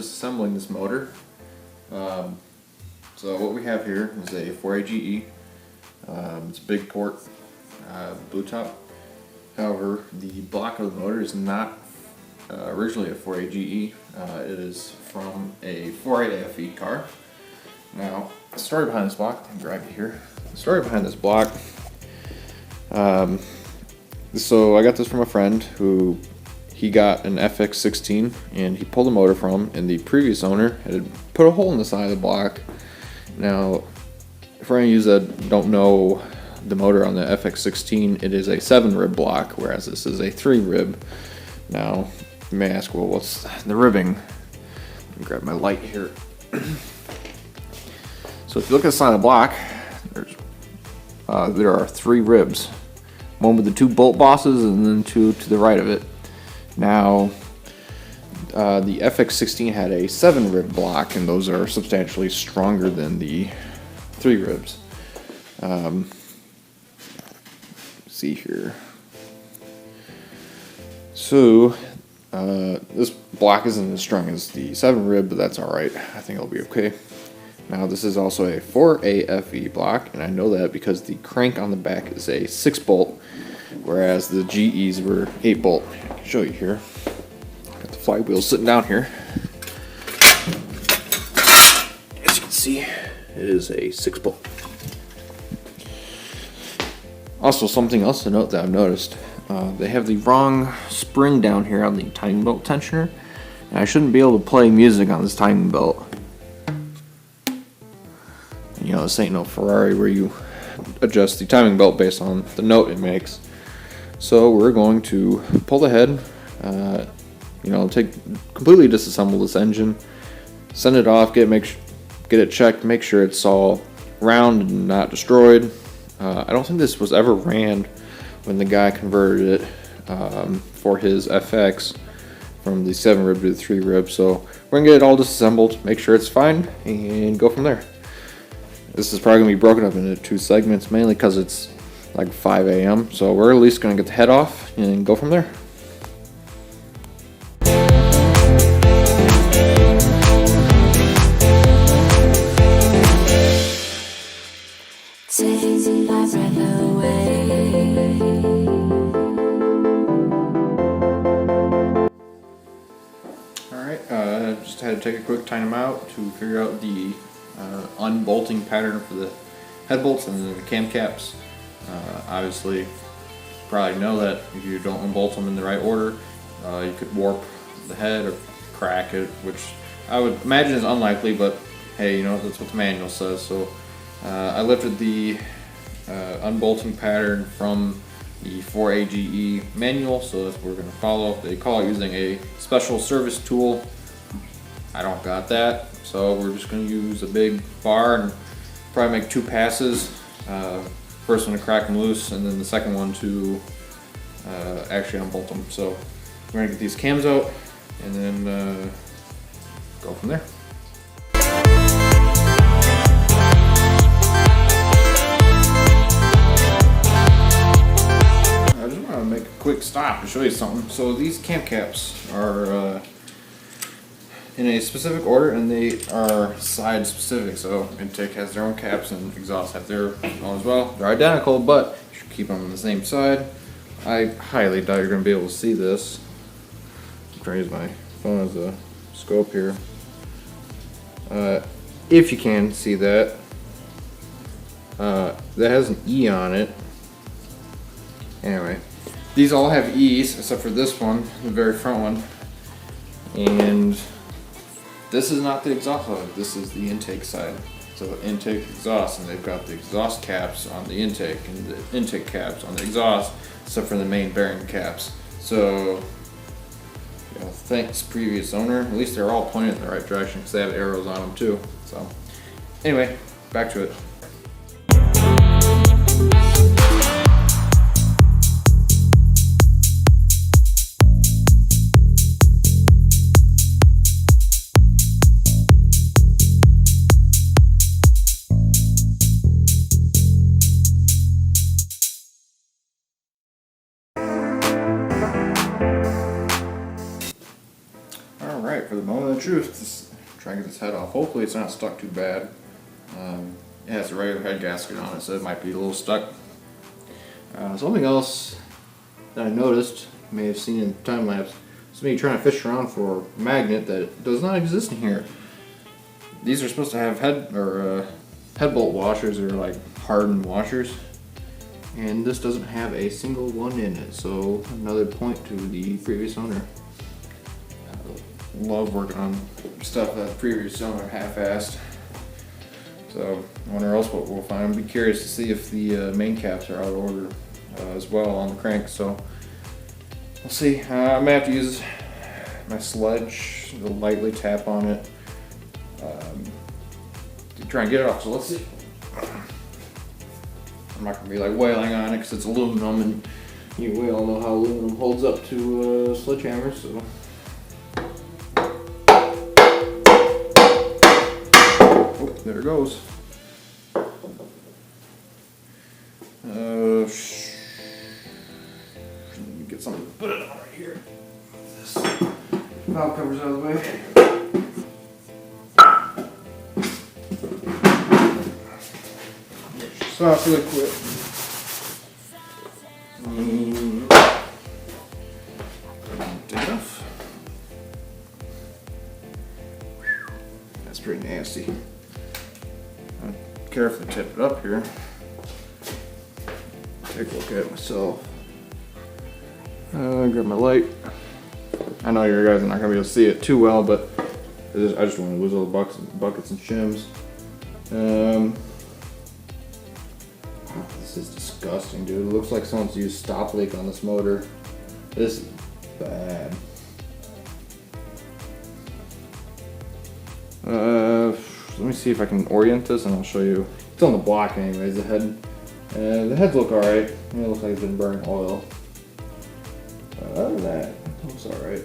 disassembling this motor. So what we have here is a 4AGE. It's a big port, blue top. However, the block of the motor is not originally a 4AGE. It is from a 4AFE car. Now, the story behind this block, I'll grab it here. The story behind this block, so I got this from a friend who he got an FX16 and he pulled the motor from, and the previous owner had put a hole in the side of the block. Now, for any of you that don't know the motor on the FX16, it is a 7-rib block, whereas this is a 3-rib. Now, you may ask, well, what's the ribbing? Let me grab my light here. So if you look at the side of the block, there are 3 ribs. One with the 2 bolt bosses and then 2 to the right of it. Now, the FX16 had a 7-rib block, and those are substantially stronger than the 3 ribs. See here. So, this block isn't as strong as the 7-rib, but that's alright. I think it'll be okay. Now, this is also a 4AFE block, and I know that because the crank on the back is a 6-bolt, whereas the GEs were 8-bolt. I can show you here. Got the flywheel sitting down here. As you can see, it is a 6-bolt. Also, something else to note that I've noticed, they have the wrong spring down here on the timing belt tensioner, and I shouldn't be able to play music on this timing belt. You know, this ain't no Ferrari where you adjust the timing belt based on the note it makes. So we're going to pull the head, completely disassemble this engine, send it off, get it checked, make sure it's all round and not destroyed. I don't think this was ever ran when the guy converted it for his FX from the 7-rib to the 3-rib. So we're gonna get it all disassembled, make sure it's fine, and go from there. This is probably going to be broken up into 2 segments, mainly because it's like 5 a.m. So we're at least going to get the head off and go from there. Alright, just had to take a quick time out to figure out the unbolting pattern for the head bolts and then the cam caps. Obviously, you probably know that if you don't unbolt them in the right order, you could warp the head or crack it, which I would imagine is unlikely, but hey, that's what the manual says. So I lifted the unbolting pattern from the 4AGE manual, so that's what we're going to follow. They call it using a special service tool. I don't got that, so we're just going to use a big bar and probably make 2 passes. First one to crack them loose, and then the second one to actually unbolt them. So we're going to get these cams out and then go from there. I just want to make a quick stop to show you something. So these cam caps are in a specific order, and they are side specific. So intake has their own caps and exhaust have their own as well. They're identical, but you should keep them on the same side. I highly doubt you're going to be able to see this. I'm trying to use my phone as a scope here. If you can see that, that has an E on it. Anyway, these all have E's except for this one, the very front one. And this is not the exhaust side, this is the intake side. So intake, exhaust, and they've got the exhaust caps on the intake and the intake caps on the exhaust, except for the main bearing caps. So, thanks previous owner. At least they're all pointed in the right direction because they have arrows on them too. So, anyway, back to it. For the moment, the truth, try and get this head off. Hopefully it's not stuck too bad. It has a regular head gasket on it, so it might be a little stuck. Something else that I noticed, you may have seen in time lapse, is me trying to fish around for a magnet that does not exist in here. These are supposed to have head bolt washers, or like hardened washers, and this doesn't have a single one in it. So another point to the previous owner. Love working on stuff that the previous owner half-assed. So I wonder else what we'll find. I'd be curious to see if the main caps are out of order as well on the crank. So we'll see. I may have to use my sledge to lightly tap on it to try and get it off. So let's see. I'm not gonna be like wailing on it because it's aluminum, and we all know how aluminum holds up to sledgehammers. So. There it goes. Let me get something to put it on right here. This valve cover's out of the way. Stop really quick. Take it off. That's pretty nasty. Carefully tip it up here. Take a look at it myself. Grab my light. I know you guys are not gonna be able to see it too well, but I just want to lose all the buckets and shims. This is disgusting, dude. It looks like someone's used stop leak on this motor. This is bad. Let me see if I can orient this, and I'll show you. It's on the block anyways, the head. The heads look alright. It looks like it's been burning oil. Other than that, it looks alright.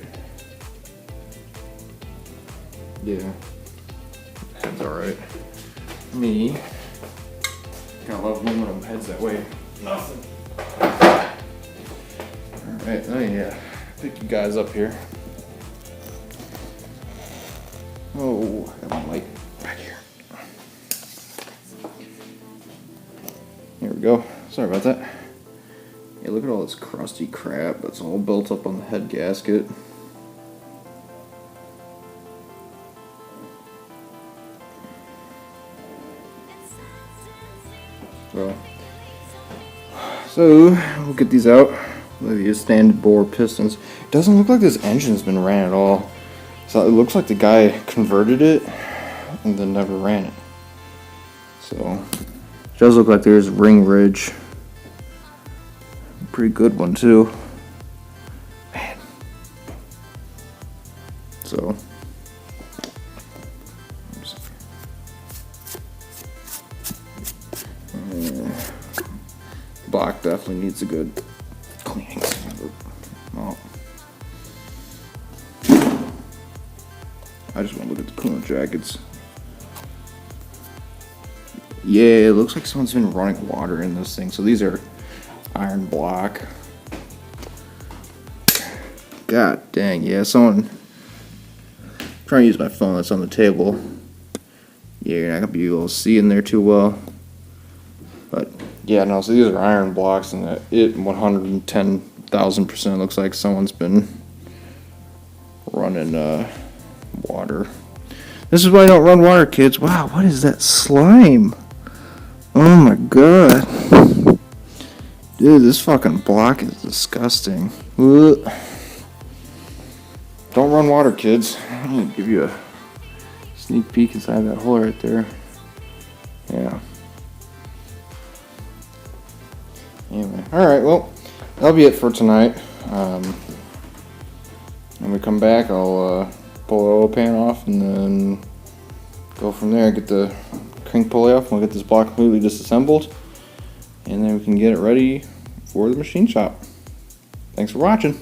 Yeah. Head's alright. Me. I love aluminum heads that way. Nothing. Alright, let me pick you guys up here. Oh, I got my light back here. Here we go. Sorry about that. Yeah, look at all this crusty crap that's all built up on the head gasket. So we'll get these out. These standard bore pistons. It doesn't look like this engine's been ran at all. So it looks like the guy converted it and then never ran it. So it does look like there's ring ridge. Pretty good one too. Man. So block definitely needs a good cleaning. Oh. I just want to look at the coolant jackets. Yeah, it looks like someone's been running water in this thing. So these are iron block. God dang, yeah, someone. I'm trying to use my phone that's on the table. Yeah, you're not gonna be able to see in there too well. But yeah, no, so these are iron blocks, and it 110,000% looks like someone's been running water. This is why I don't run water, kids. Wow, what is that slime? Oh my god. Dude, this fucking block is disgusting. Ugh. Don't run water, kids. I'm gonna give you a sneak peek inside that hole right there. Yeah. Anyway, alright, well, that'll be it for tonight. When we come back, I'll pull the oil pan off and then go from there. Get the crank pulley off, and we'll get this block completely disassembled, and then we can get it ready for the machine shop. Thanks for watching.